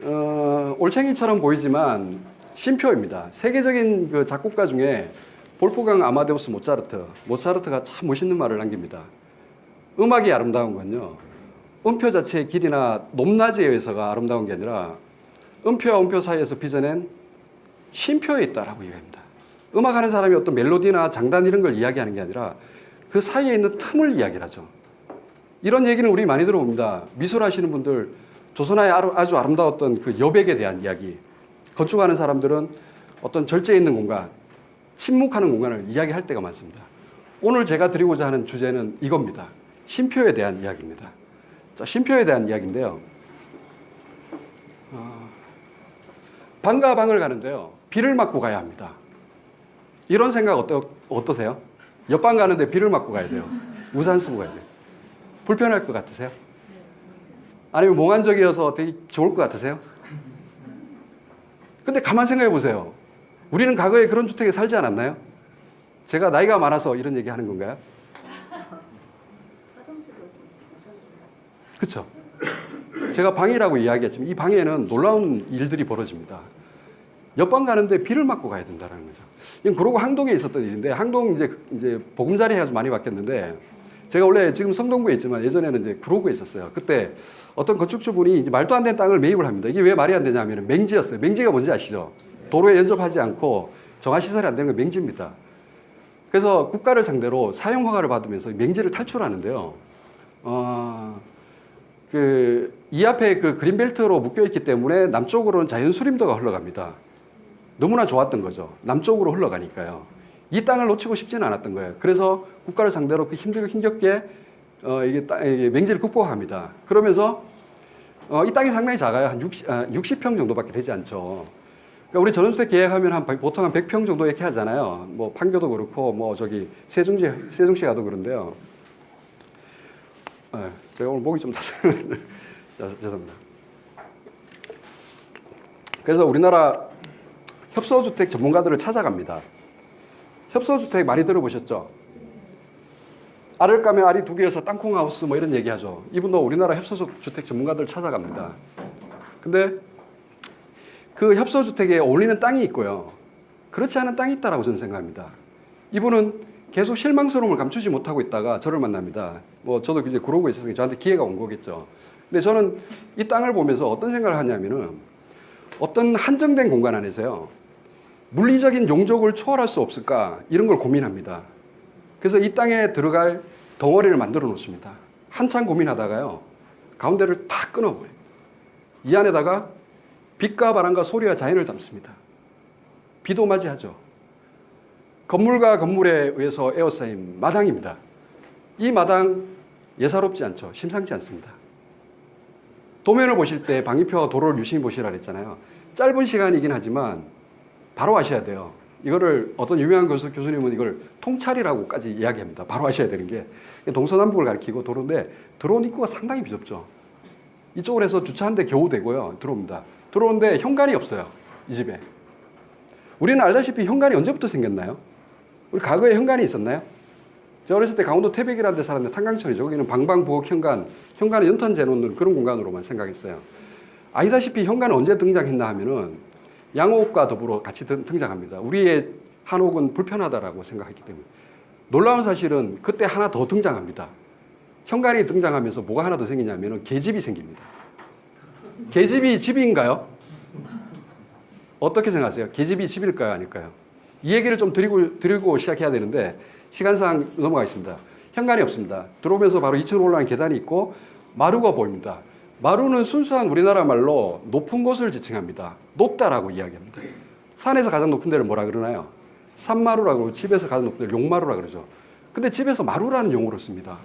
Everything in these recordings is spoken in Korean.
올챙이처럼 보이지만 신표입니다. 세계적인 그 작곡가 중에 볼프강 아마데우스 모차르트가 참 멋있는 말을 남깁니다. 음악이 아름다운 건요, 음표 자체의 길이나 높낮이에 의해서가 아름다운 게 아니라 음표와 음표 사이에서 빚어낸 신표에 있다라고 얘기합니다. 음악하는 사람이 어떤 멜로디나 장단 이런 걸 이야기하는 게 아니라 그 사이에 있는 틈을 이야기를 하죠. 이런 얘기는 우리 많이 들어봅니다. 미술하시는 분들, 조선화의 아주 아름다웠던 그 여백에 대한 이야기, 건축하는 사람들은 어떤 절제에 있는 공간, 침묵하는 공간을 이야기할 때가 많습니다. 오늘 제가 드리고자 하는 주제는 이겁니다. 신표에 대한 이야기입니다. 자, 신표에 대한 이야기인데요. 방과 방을 가는데요, 비를 맞고 가야 합니다. 이런 생각 어떠세요? 옆방 가는데 비를 맞고 가야 돼요. 우산 쓰고 가야 돼요. 불편할 것 같으세요? 아니면 몽환적이어서 되게 좋을 것 같으세요? 근데 가만 생각해 보세요. 우리는 과거에 그런 주택에 살지 않았나요? 제가 나이가 많아서 이런 얘기 하는 건가요? 그렇죠. 제가 방이라고 이야기했지만 이 방에는 놀라운 일들이 벌어집니다. 옆방 가는데 비를 맞고 가야 된다는 거죠. 이건 그러고 항동에 있었던 일인데, 항동 이제 보금자리 해가지고 많이 바뀌었는데, 제가 원래 지금 성동구에 있지만 예전에는 이제 구로구에 있었어요. 그때 어떤 건축주분이 이제 말도 안 되는 땅을 매입을 합니다. 이게 왜 말이 안 되냐면 맹지였어요. 맹지가 뭔지 아시죠? 도로에 연접하지 않고 정화시설이 안 되는 건 맹지입니다. 그래서 국가를 상대로 사용허가를 받으면서 맹지를 탈출하는데요. 이 앞에 그 그린벨트로 묶여있기 때문에 남쪽으로는 자연 수림도가 흘러갑니다. 너무나 좋았던 거죠. 남쪽으로 흘러가니까요. 이 땅을 놓치고 싶지는 않았던 거예요. 그래서 국가를 상대로 그 힘들고 힘겹게 이게 맹지를 극복합니다. 그러면서 이 땅이 상당히 작아요. 한 60평 정도밖에 되지 않죠. 그러니까 우리 전원주택 계획하면 보통 한 100평 정도 이렇게 하잖아요. 뭐 판교도 그렇고 뭐 저기 세종시 가도 그런데요. 제가 오늘 목이 좀 타서 죄송합니다. 그래서 우리나라 협소주택 전문가들을 찾아갑니다. 협소주택 많이 들어보셨죠? 알을 까면 알이 두 개여서 땅콩하우스 뭐 이런 얘기하죠. 이분도 우리나라 협소주택 전문가들 찾아갑니다. 근데 그 협소주택에 어울리는 땅이 있고요, 그렇지 않은 땅이 있다라고 저는 생각합니다. 이분은 계속 실망스러움을 감추지 못하고 있다가 저를 만납니다. 뭐 저도 이제 그러고 있어서 저한테 기회가 온 거겠죠. 근데 저는 이 땅을 보면서 어떤 생각을 하냐면은, 어떤 한정된 공간 안에서요, 물리적인 용적을 초월할 수 없을까, 이런 걸 고민합니다. 그래서 이 땅에 들어갈 덩어리를 만들어 놓습니다. 한참 고민하다가요, 가운데를 다 끊어버려요. 이 안에다가 빛과 바람과 소리와 자연을 담습니다. 비도 맞이하죠. 건물과 건물에 의해서 에워싸인 마당입니다. 이 마당 예사롭지 않죠. 심상치 않습니다. 도면을 보실 때 방위표와 도로를 유심히 보시라 그랬잖아요. 짧은 시간이긴 하지만 바로 아셔야 돼요. 이거를 어떤 유명한 교수님은 이걸 통찰이라고까지 이야기합니다. 바로 아셔야 되는 게, 동서남북을 가리키고 도로인데, 들어온 입구가 상당히 비좁죠. 이쪽으로 해서 주차 한 대 겨우 되고요, 들어옵니다. 들어오는데 현관이 없어요, 이 집에. 우리는 알다시피 현관이 언제부터 생겼나요? 우리 과거에 현관이 있었나요? 제가 어렸을 때 강원도 태백이라는 데 살았는데, 탄강천이죠. 거기는 방방부엌 현관을 연탄 재놓는 그런 공간으로만 생각했어요. 아시다시피 현관은 언제 등장했나 하면은 양옥과 더불어 같이 등장합니다. 우리의 한옥은 불편하다라고 생각했기 때문에. 놀라운 사실은 그때 하나 더 등장합니다. 현관이 등장하면서 뭐가 하나 더 생기냐면 계집이 생깁니다. 계집이 집인가요? 어떻게 생각하세요? 계집이 집일까요? 아닐까요? 이 얘기를 좀 드리고 시작해야 되는데 시간상 넘어가겠습니다. 현관이 없습니다. 들어오면서 바로 2층으로 올라가는 계단이 있고 마루가 보입니다. 마루는 순수한 우리나라 말로 높은 곳을 지칭합니다. 높다라고 이야기합니다. 산에서 가장 높은 데를 뭐라 그러나요? 산마루라고 그러고, 집에서 가장 높은 데를 용마루라 그러죠. 근데 집에서 마루라는 용어를 씁니다.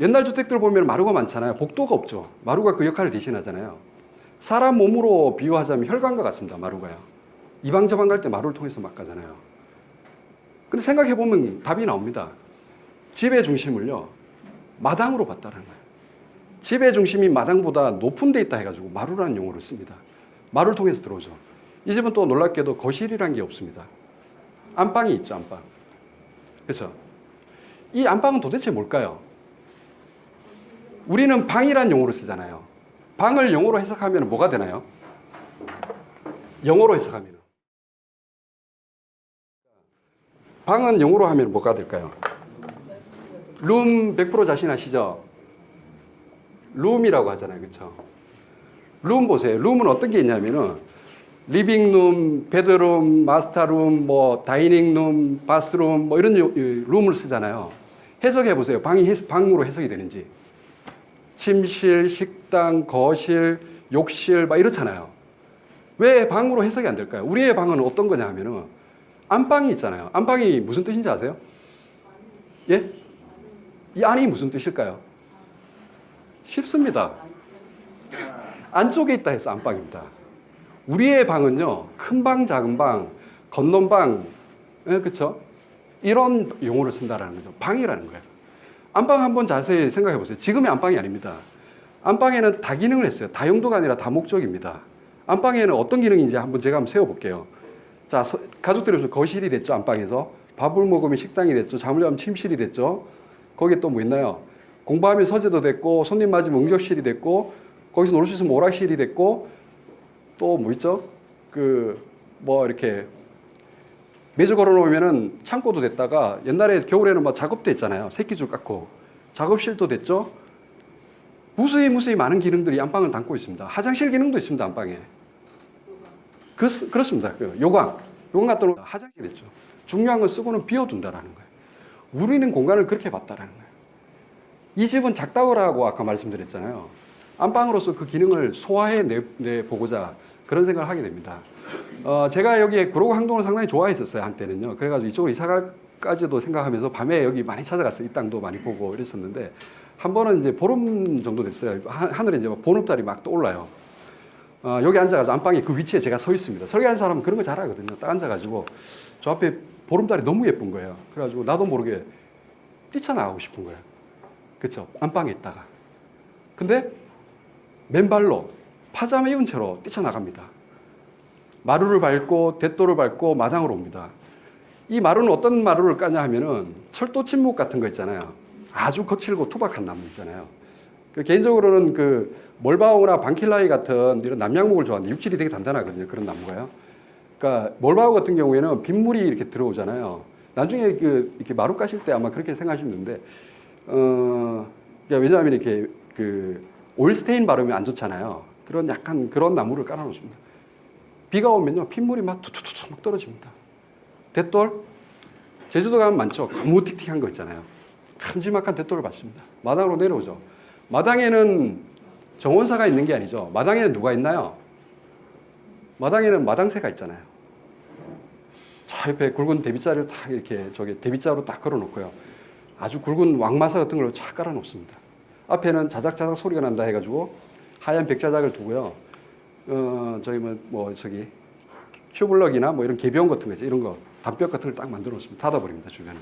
옛날 주택들 보면 마루가 많잖아요. 복도가 없죠. 마루가 그 역할을 대신하잖아요. 사람 몸으로 비유하자면 혈관과 같습니다. 마루가요. 이방 저방 갈 때 마루를 통해서 막 가잖아요. 근데 생각해보면 답이 나옵니다. 집의 중심을요, 마당으로 봤다는 거예요. 집의 중심이 마당보다 높은 데 있다 해가지고 마루라는 용어를 씁니다. 마루를 통해서 들어오죠. 이 집은 또 놀랍게도 거실이란 게 없습니다. 안방이 있죠, 안방. 그렇죠? 이 안방은 도대체 뭘까요? 우리는 방이란 용어를 쓰잖아요. 방을 영어로 해석하면 뭐가 되나요? 영어로 해석하면. 방은 영어로 하면 뭐가 될까요? 룸 100% 자신하시죠? 룸이라고 하잖아요. 그렇죠? 룸 보세요. 룸은 어떤 게 있냐면은 리빙룸, 베드룸, 마스터룸, 뭐 다이닝룸, 바스룸 뭐 이런 룸을 쓰잖아요. 해석해 보세요. 방으로 해석이 되는지. 침실, 식당, 거실, 욕실 막 이렇잖아요. 왜 방으로 해석이 안 될까요? 우리의 방은 어떤 거냐 하면은 안방이 있잖아요. 안방이 무슨 뜻인지 아세요? 예? 이 안이 무슨 뜻일까요? 쉽습니다. 안쪽에 있다 해서 안방입니다. 우리의 방은요, 큰 방, 작은 방, 건넌방, 예, 그렇죠? 이런 용어를 쓴다라는 거죠. 방이라는 거예요. 안방 한번 자세히 생각해 보세요. 지금의 안방이 아닙니다. 안방에는 다기능을 했어요. 다용도가 아니라 다목적입니다. 안방에는 어떤 기능인지 제가 한번 세워볼게요. 자, 가족들이 무슨 거실이 됐죠, 안방에서. 밥을 먹으면 식당이 됐죠. 잠을 자면 침실이 됐죠. 거기에 또 뭐 있나요? 공부하면 서재도 됐고, 손님 맞으면 응접실이 됐고, 거기서 놀 수 있으면 오락실이 됐고, 또 뭐 있죠? 이렇게 매주 걸어놓으면은 창고도 됐다가 옛날에 겨울에는 막 작업도 했잖아요. 새끼줄 깎고. 작업실도 됐죠. 무수히 많은 기능들이 안방을 담고 있습니다. 화장실 기능도 있습니다, 안방에. 그렇습니다. 요강 같은 건 화장실 있죠. 중요한 건 쓰고는 비워둔다라는 거예요. 우리는 공간을 그렇게 봤다라는 거예요. 이 집은 작다고라고 아까 말씀드렸잖아요. 안방으로서 그 기능을 소화해 보고자 그런 생각을 하게 됩니다. 제가 여기에 구로구 항동을 상당히 좋아했었어요, 한때는요. 그래가지고 이쪽으로 이사갈까지도 생각하면서 밤에 여기 많이 찾아갔어요. 이 땅도 많이 보고 이랬었는데 한 번은 이제 보름 정도 됐어요. 하늘에 이제 보름달이 막 떠올라요. 여기 앉아가지고 안방에 그 위치에 제가 서 있습니다. 설계하는 사람은 그런 거 잘하거든요. 딱 앉아가지고 저 앞에 보름달이 너무 예쁜 거예요. 그래가지고 나도 모르게 뛰쳐나가고 싶은 거예요. 그렇죠? 안방에 있다가. 근데 맨발로 파자마 입은 채로 뛰쳐나갑니다. 마루를 밟고 대도를 밟고 마당으로 옵니다. 이 마루는 어떤 마루를 까냐 하면은 철도 침묵 같은 거 있잖아요. 아주 거칠고 투박한 나무 있잖아요. 개인적으로는 몰바우나 방킬라이 같은 이런 남양목을 좋아하는데 육질이 되게 단단하거든요. 그런 나무가요. 그러니까 몰바우 같은 경우에는 빗물이 이렇게 들어오잖아요. 나중에 이렇게 마루 까실 때 아마 그렇게 생각하시면 되는데, 왜냐하면 이렇게 오일스테인 바르면 안 좋잖아요. 약간 그런 나무를 깔아놓습니다. 비가 오면요, 핏물이 막 툭툭툭 막 떨어집니다. 대돌, 제주도 가면 많죠. 거무틱틱한 거 있잖아요. 큼지막한 대돌을 받습니다. 마당으로 내려오죠. 마당에는 정원사가 있는 게 아니죠. 마당에는 누가 있나요? 마당에는 마당새가 있잖아요. 저 옆에 굵은 대빗자를 딱 이렇게 대빗자로 딱 걸어놓고요. 아주 굵은 왕마사 같은 걸 쫙 깔아놓습니다. 앞에는 자작자작 소리가 난다 해가지고 하얀 백자작을 두고요. 큐블럭이나 뭐 이런 개병 같은 거 있죠. 이런 거 담벼락 같은 걸 딱 만들어 놓습니다. 닫아버립니다, 주변에.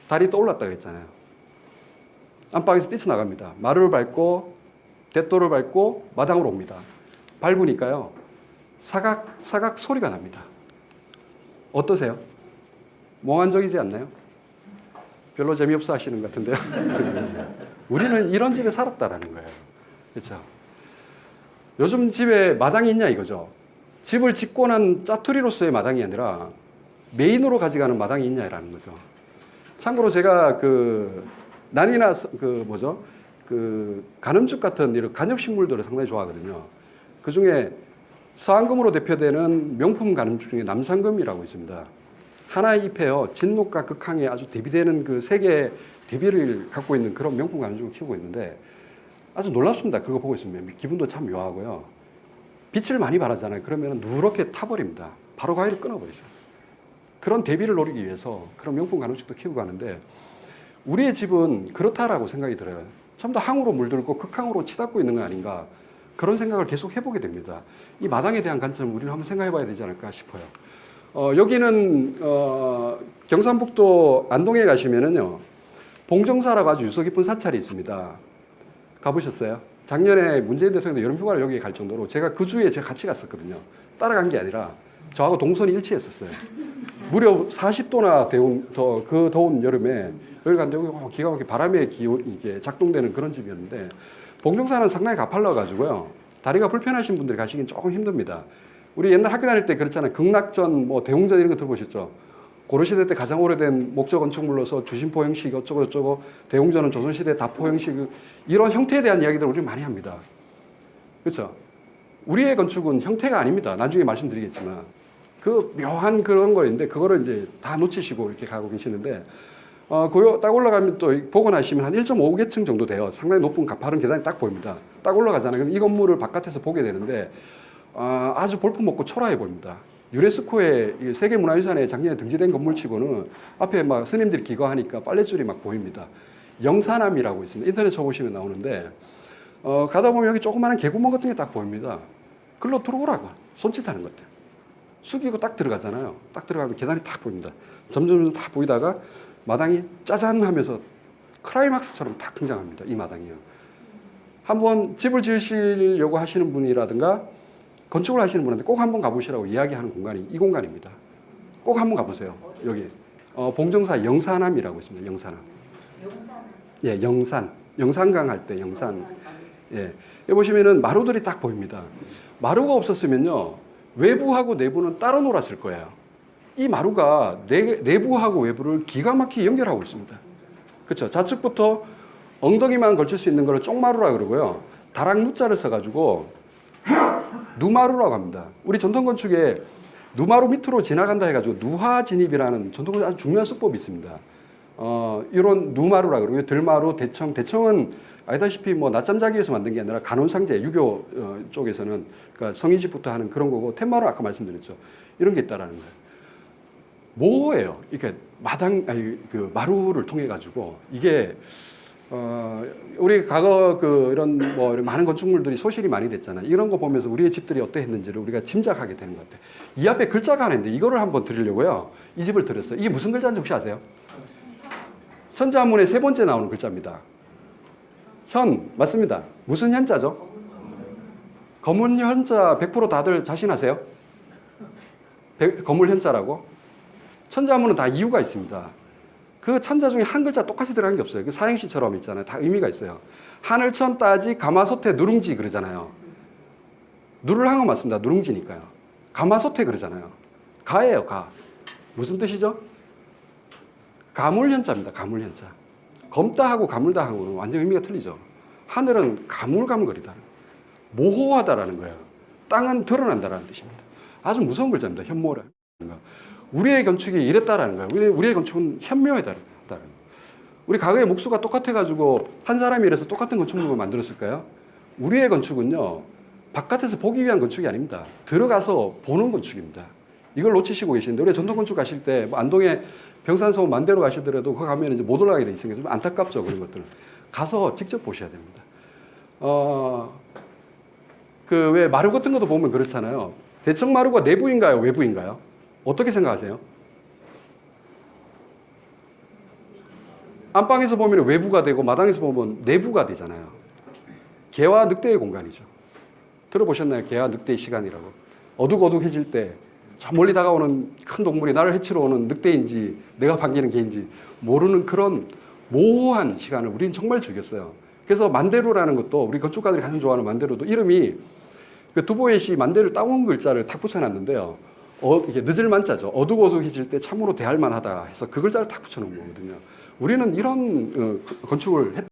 달이 떠올랐다 그랬잖아요. 안방에서 뛰쳐나갑니다. 마루를 밟고 대도를 밟고 마당으로 옵니다. 밟으니까요, 사각 소리가 납니다. 어떠세요? 몽환적이지 않나요? 별로 재미없어 하시는 것 같은데요. 우리는 이런 집에 살았다라는 거예요. 그렇죠? 요즘 집에 마당이 있냐 이거죠. 집을 짓고 난 짜투리로서의 마당이 아니라 메인으로 가져가는 마당이 있냐라는 거죠. 참고로 제가 난이나 간음죽 같은 이런 간엽식물들을 상당히 좋아하거든요. 그 중에 서안금으로 대표되는 명품 간음죽 중에 남상금이라고 있습니다. 하나의 잎에요, 진녹과 극항에 아주 대비되는 그 세계 대비를 갖고 있는 그런 명품 간음죽을 키우고 있는데 아주 놀랍습니다. 그거 보고 있으면 기분도 참 묘하고요. 빛을 많이 발하잖아요. 그러면 누렇게 타버립니다. 바로 가위를 끊어버리죠. 그런 대비를 노리기 위해서 그런 명품 간음식도 키우고 가는데 우리의 집은 그렇다라고 생각이 들어요. 전부 다 항으로 물들고 극항으로 치닫고 있는 거 아닌가, 그런 생각을 계속 해보게 됩니다. 이 마당에 대한 관점을 우리는 한번 생각해 봐야 되지 않을까 싶어요. 여기는 경상북도 안동에 가시면은요, 봉정사라고 아주 유서 깊은 사찰이 있습니다. 가보셨어요? 작년에 문재인 대통령도 여름휴가를 여기에 갈 정도로 제가 그 주에 제가 같이 갔었거든요. 따라간 게 아니라 저하고 동선이 일치했었어요. 무려 40도나 더운 여름에 여기 갔는데 여기 기가 막히게 바람에 이게 작동되는 그런 집이었는데 봉종사는 상당히 가팔라가지고요. 다리가 불편하신 분들이 가시긴 조금 힘듭니다. 우리 옛날 학교 다닐 때 그렇잖아요. 극락전, 뭐 대웅전 이런 거 들어보셨죠? 고려시대 때 가장 오래된 목조 건축물로서 주심포 형식 어쩌고 저쩌고, 대웅전은 조선시대 다포 형식, 이런 형태에 대한 이야기들을 우리 많이 합니다. 그렇죠? 우리의 건축은 형태가 아닙니다. 나중에 말씀드리겠지만 그 묘한 그런 거인데 그거를 이제 다 놓치시고 이렇게 가고 계시는데, 그거 딱 올라가면 또 복원하시면 한 1.5개층 정도 돼요. 상당히 높은 가파른 계단이 딱 보입니다. 딱 올라가잖아요. 그럼 이 건물을 바깥에서 보게 되는데 아주 볼품없고 초라해 보입니다. 유네스코의 세계문화유산에 작년에 등재된 건물치고는 앞에 막 스님들이 기거하니까 빨랫줄이 막 보입니다. 영산암이라고 있습니다. 인터넷 쳐보시면 나오는데 가다 보면 여기 조그마한 개구멍 같은 게 딱 보입니다. 글로 들어오라고 손짓하는 것들. 숙이고 딱 들어가잖아요. 딱 들어가면 계단이 딱 보입니다. 점점 다 보이다가 마당이 짜잔 하면서 클라이막스처럼 딱 등장합니다. 이 마당이요. 한번 집을 지으시려고 하시는 분이라든가 건축을 하시는 분한테 꼭 한번 가보시라고 이야기하는 공간이 이 공간입니다. 꼭 한번 가보세요. 여기 봉정사 영산암이라고 있습니다. 영산암. 예, 영산. 영산강 할 때 영산. 예, 여기 보시면은 마루들이 딱 보입니다. 마루가 없었으면요 외부하고 내부는 따로 놀았을 거예요. 이 마루가 내부하고 외부를 기가 막히게 연결하고 있습니다. 그렇죠? 좌측부터 엉덩이만 걸칠 수 있는 걸 쪽마루라 그러고요. 다락 누자를 써가지고 누마루라고 합니다. 우리 전통 건축에 누마루 밑으로 지나간다 해가지고 누화 진입이라는 전통 건축 아주 중요한 수법이 있습니다. 이런 누마루라 그러고요. 들마루, 대청. 대청은 알다시피 뭐 낮잠 자기 위해서 만든 게 아니라 간혼상제, 유교 쪽에서는 그러니까 성인식부터 하는 그런 거고, 텐마루 아까 말씀드렸죠. 이런 게 있다라는 거예요. 모호해요. 이렇게 그 마루를 통해 가지고 이게 우리 과거 이런 뭐 많은 건축물들이 소실이 많이 됐잖아요. 이런 거 보면서 우리의 집들이 어떠했는지를 우리가 짐작하게 되는 것 같아요. 이 앞에 글자가 하나 있는데 이거를 한번 드리려고요. 이 집을 드렸어요. 이게 무슨 글자인지 혹시 아세요? 천자문의 세 번째 나오는 글자입니다. 현, 맞습니다. 무슨 현자죠? 검은 현자 100% 다들 자신하세요? 검은 현자라고? 천자문은 다 이유가 있습니다. 그 천자 중에 한 글자 똑같이 들어간 게 없어요. 그 사행시처럼 있잖아요. 다 의미가 있어요. 하늘천 따지 가마솥에 누룽지 그러잖아요. 누를 한 건 맞습니다. 누룽지니까요. 가마솥에 그러잖아요. 가예요, 가. 무슨 뜻이죠? 가물현자입니다. 가물현자. 검다하고 가물다하고는 완전 의미가 틀리죠. 하늘은 가물가물거리다. 모호하다라는 거예요. 땅은 드러난다라는 뜻입니다. 아주 무서운 글자입니다. 현모라. 우리의 건축이 이랬다라는 거예요. 우리의 건축은 현묘하다라는 거예요. 우리 과거의 목수가 똑같아가지고 한 사람이 이래서 똑같은 건축물을 만들었을까요? 우리의 건축은요, 바깥에서 보기 위한 건축이 아닙니다. 들어가서 보는 건축입니다. 이걸 놓치시고 계시는데, 우리 전통 건축 가실 때, 뭐 안동에 병산소 만대로 가시더라도 거기 가면 이제 못 올라가게 돼 있으니까 좀 안타깝죠. 그런 것들. 가서 직접 보셔야 됩니다. 왜 마루 같은 것도 보면 그렇잖아요. 대청 마루가 내부인가요? 외부인가요? 어떻게 생각하세요? 안방에서 보면 외부가 되고 마당에서 보면 내부가 되잖아요. 개와 늑대의 공간이죠. 들어보셨나요? 개와 늑대의 시간이라고. 어둑어둑해질 때 저 멀리 다가오는 큰 동물이 나를 해치러 오는 늑대인지 내가 반기는 개인지 모르는 그런 모호한 시간을 우리는 정말 즐겼어요. 그래서 만대루라는 것도 우리 건축가들이 가장 좋아하는 만대루도 이름이 그 두보엣이 만대루 따온 글자를 탁 붙여놨는데요. 이게 늦을 만자죠. 어둑어둑해질 때 참으로 대할 만하다 해서 그 글자를 탁 붙여놓은 거거든요. 우리는 이런 건축을